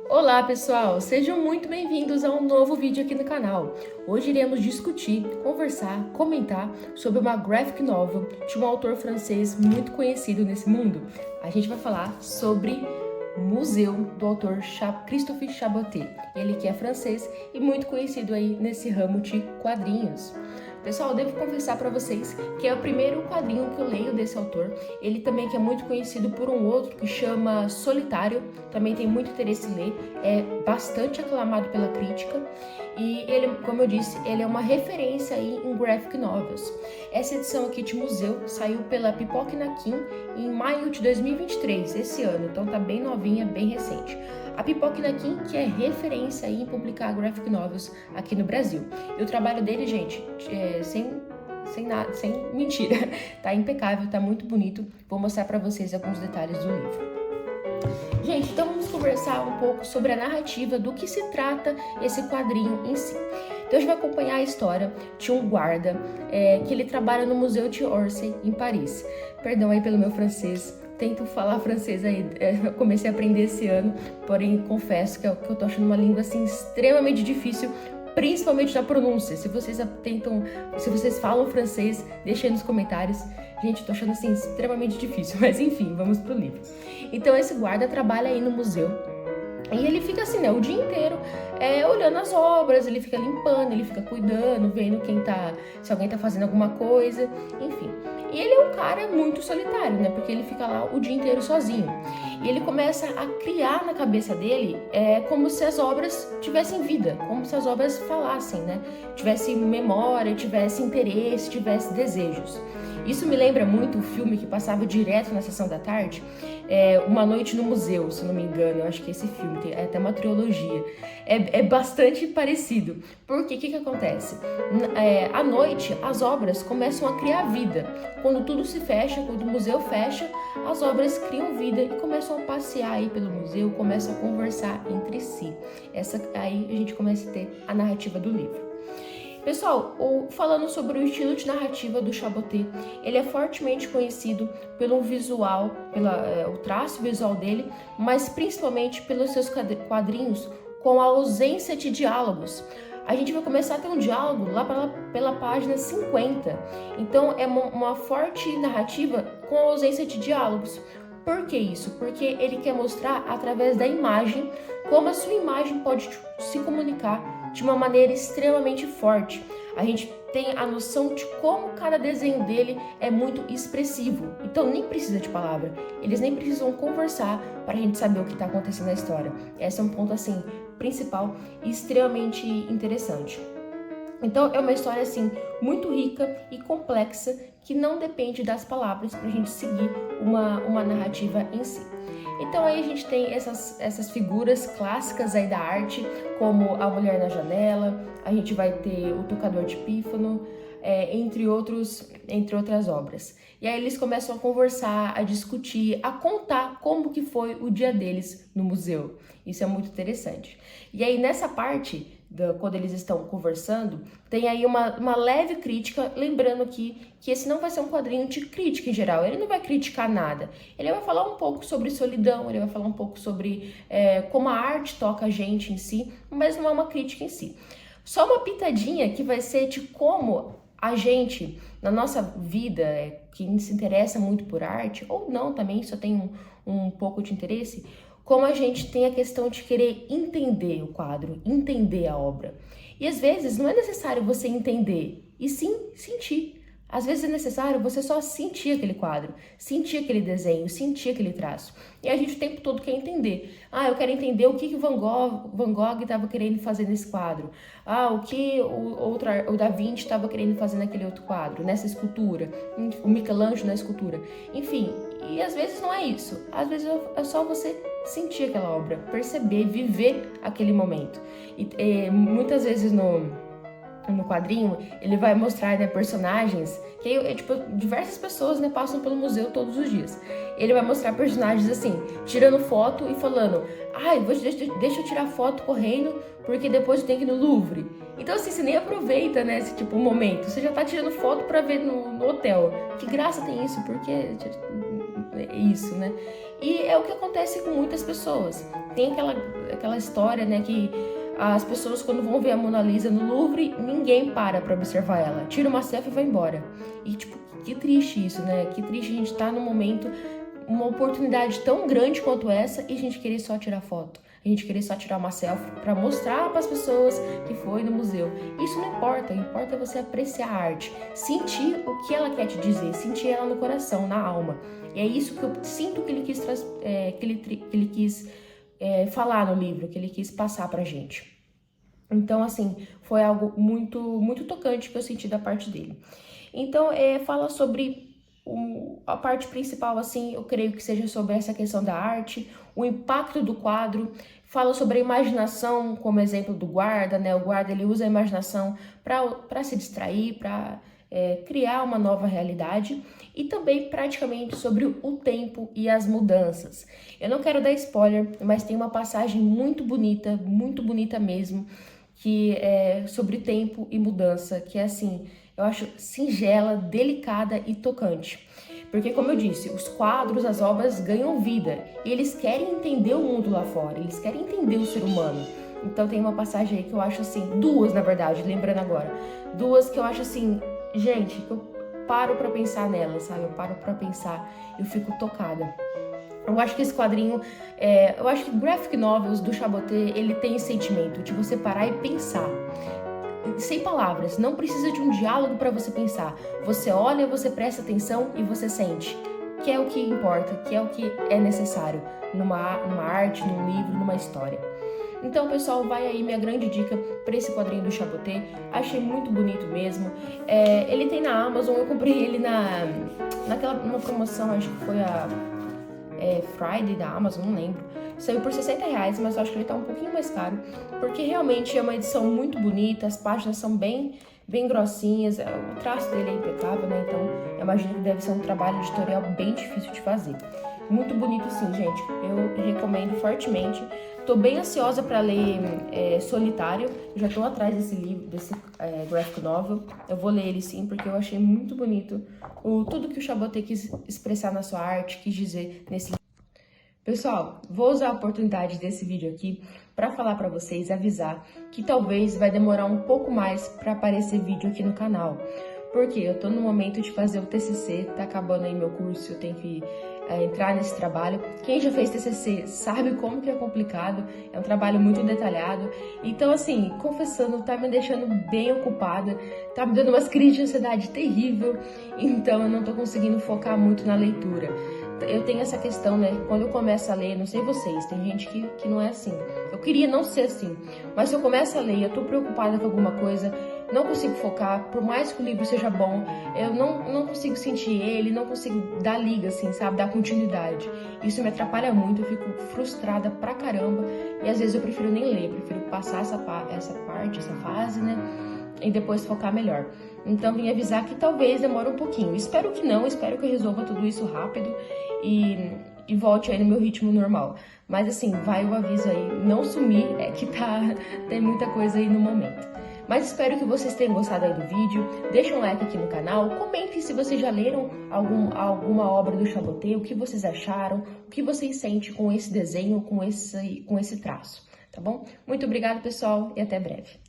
Olá pessoal, sejam muito bem-vindos a um novo vídeo aqui no canal. Hoje iremos discutir, conversar, comentar sobre uma graphic novel de um autor francês muito conhecido nesse mundo. A gente vai falar sobre Museu, do autor Christophe Chaboté. Ele que é francês e muito conhecido aí nesse ramo de quadrinhos. Pessoal, eu devo confessar para vocês que é o primeiro quadrinho que eu leio desse autor. Ele também que é muito conhecido por um outro que chama Solitário, também tem muito interesse em ler, é bastante aclamado pela crítica e ele, como eu disse, ele é uma referência aí em graphic novels. Essa edição aqui de Museu saiu pela Pipoque Nanquim em maio de 2023, esse ano, então tá bem novinha, bem recente. A Pipoque Nanquim, que é referência aí em publicar graphic novels aqui no Brasil. E o trabalho dele, gente, sem mentira, tá impecável, tá muito bonito. Vou mostrar para vocês alguns detalhes do livro. Gente, então vamos conversar um pouco sobre a narrativa do que se trata esse quadrinho em si. Então a gente vai acompanhar a história de um guarda que ele trabalha no Museu de Orsay, em Paris. Perdão aí pelo meu francês. Tento falar francês aí, eu comecei a aprender esse ano, porém confesso que eu tô achando uma língua assim extremamente difícil, principalmente na pronúncia. Se vocês falam francês, deixem aí nos comentários. Gente, eu tô achando assim extremamente difícil, mas enfim, vamos pro livro. Então esse guarda trabalha aí no museu. E ele fica assim, né, o dia inteiro olhando as obras, ele fica limpando, ele fica cuidando, vendo se alguém tá fazendo alguma coisa, enfim. E ele é um cara muito solitário, né, porque ele fica lá o dia inteiro sozinho. E ele começa a criar na cabeça dele como se as obras tivessem vida, como se as obras falassem, né, tivesse memória, tivesse interesse, tivesse desejos. Isso me lembra muito o filme que passava direto na sessão da tarde, Uma Noite no Museu, se não me engano. Eu acho que esse filme tem até uma trilogia. É bastante parecido. Porque o que acontece? À noite, as obras começam a criar vida. Quando tudo se fecha, quando o museu fecha, as obras criam vida e começam a passear aí pelo museu, começam a conversar entre si. Aí a gente começa a ter a narrativa do livro. Pessoal, falando sobre o estilo de narrativa do Chaboté, ele é fortemente conhecido pelo visual, o traço visual dele, mas principalmente pelos seus quadrinhos com a ausência de diálogos. A gente vai começar a ter um diálogo lá pela página 50, então é uma forte narrativa com a ausência de diálogos. Por que isso? Porque ele quer mostrar através da imagem como a sua imagem pode se comunicar de uma maneira extremamente forte. A gente tem a noção de como cada desenho dele é muito expressivo. Então nem precisa de palavra. Eles nem precisam conversar para a gente saber o que está acontecendo na história. Esse é um ponto assim principal e extremamente interessante. Então é uma história assim muito rica e complexa que não depende das palavras para a gente seguir uma narrativa em si. Então aí a gente tem essas figuras clássicas aí da arte, como a Mulher na Janela, a gente vai ter o Tocador de Pífano, entre outras obras. E aí eles começam a conversar, a discutir, a contar como que foi o dia deles no museu. Isso é muito interessante. E aí nessa parte, quando eles estão conversando, tem aí uma leve crítica, lembrando que esse não vai ser um quadrinho de crítica em geral, ele não vai criticar nada, ele vai falar um pouco sobre solidão, ele vai falar um pouco sobre como a arte toca a gente em si, mas não é uma crítica em si. Só uma pitadinha que vai ser de como a gente, na nossa vida, que se interessa muito por arte, ou não também, só tem um pouco de interesse, como a gente tem a questão de querer entender o quadro, entender a obra. E às vezes não é necessário você entender, e sim sentir. Às vezes é necessário você só sentir aquele quadro, sentir aquele desenho, sentir aquele traço. E a gente o tempo todo quer entender. Eu quero entender o que o Van Gogh estava querendo fazer nesse quadro. O que o Da Vinci estava querendo fazer naquele outro quadro, nessa escultura. O Michelangelo na escultura. Enfim, e às vezes não é isso. Às vezes é só você sentir aquela obra, perceber, viver aquele momento. E muitas vezes no quadrinho, ele vai mostrar, né, personagens que tipo, diversas pessoas, né, passam pelo museu todos os dias. Ele vai mostrar personagens assim, tirando foto e falando: deixa eu tirar foto correndo, porque depois eu tenho que ir no Louvre. Então assim, você nem aproveita, né, esse tipo momento. Você já tá tirando foto pra ver no hotel. Que graça tem isso? Porque é isso, né? E é o que acontece com muitas pessoas. Tem aquela história, né, que as pessoas, quando vão ver a Mona Lisa no Louvre, ninguém para pra observar ela. Tira uma selfie e vai embora. E, tipo, que triste isso, né? Que triste a gente tá num momento, uma oportunidade tão grande quanto essa, e a gente querer só tirar foto. A gente querer só tirar uma selfie pra mostrar pras pessoas que foi no museu. Isso não importa. Importa você apreciar a arte. Sentir o que ela quer te dizer. Sentir ela no coração, na alma. E é isso que eu sinto que ele quis falar no livro, que ele quis passar pra gente. Então, assim, foi algo muito, muito tocante que eu senti da parte dele. Então, fala sobre a parte principal, assim, eu creio que seja sobre essa questão da arte, o impacto do quadro, fala sobre a imaginação, como exemplo do guarda, né? O guarda, ele usa a imaginação para se distrair, para criar uma nova realidade, e também praticamente sobre o tempo e as mudanças. Eu não quero dar spoiler, mas tem uma passagem muito bonita mesmo, que é sobre tempo e mudança, que é assim, eu acho singela, delicada e tocante. Porque, como eu disse, os quadros, as obras ganham vida e eles querem entender o mundo lá fora, eles querem entender o ser humano. Então tem uma passagem aí que eu acho assim, duas na verdade, lembrando agora, duas que eu acho assim, gente, que eu paro pra pensar nelas, sabe? Eu paro pra pensar, eu fico tocada. Eu acho que esse quadrinho, eu acho que graphic novels do Chaboté, ele tem esse sentimento de você parar e pensar. Sem palavras, não precisa de um diálogo para você pensar. Você olha, você presta atenção e você sente. Que é o que importa, que é o que é necessário numa arte, num livro, numa história. Então, pessoal, vai aí minha grande dica para esse quadrinho do Chaboté. Achei muito bonito mesmo. Ele tem na Amazon, eu comprei ele numa promoção, acho que foi a Friday da Amazon, não lembro. Saiu por R$60, mas eu acho que ele tá um pouquinho mais caro, porque realmente é uma edição muito bonita, as páginas são bem grossinhas, o traço dele é impecável, né? Então eu imagino que deve ser um trabalho editorial bem difícil de fazer. Muito bonito sim, gente. Eu recomendo fortemente. Tô bem ansiosa para ler Solitário. Eu já tô atrás desse livro, desse graphic novel. Eu vou ler ele sim, porque eu achei muito bonito tudo que o Chaboté quis expressar na sua arte, quis dizer nesse livro. Pessoal, vou usar a oportunidade desse vídeo aqui para falar para vocês, avisar que talvez vai demorar um pouco mais para aparecer vídeo aqui no canal. Porque eu tô no momento de fazer o TCC, tá acabando aí meu curso, eu tenho que entrar nesse trabalho. Quem já fez TCC sabe como que é complicado, é um trabalho muito detalhado. Então, assim, confessando, tá me deixando bem ocupada, tá me dando umas crises de ansiedade terrível, então eu não tô conseguindo focar muito na leitura. Eu tenho essa questão, né, quando eu começo a ler, não sei vocês, tem gente que não é assim. Eu queria não ser assim, mas se eu começo a ler, eu tô preocupada com alguma coisa, não consigo focar, por mais que o livro seja bom, eu não consigo sentir ele, não consigo dar liga, assim, sabe, dar continuidade. Isso me atrapalha muito, eu fico frustrada pra caramba, e às vezes eu prefiro nem ler, prefiro passar essa parte, essa fase, né, e depois focar melhor. Então, vim avisar que talvez demore um pouquinho. Espero que não, espero que eu resolva tudo isso rápido e volte aí no meu ritmo normal. Mas assim, vai o aviso aí, não sumir, que tem muita coisa aí no momento. Mas espero que vocês tenham gostado aí do vídeo, deixem um like aqui no canal, comentem se vocês já leram alguma obra do Chaboté, o que vocês acharam, o que vocês sentem com esse desenho, com esse traço, tá bom? Muito obrigada, pessoal, e até breve.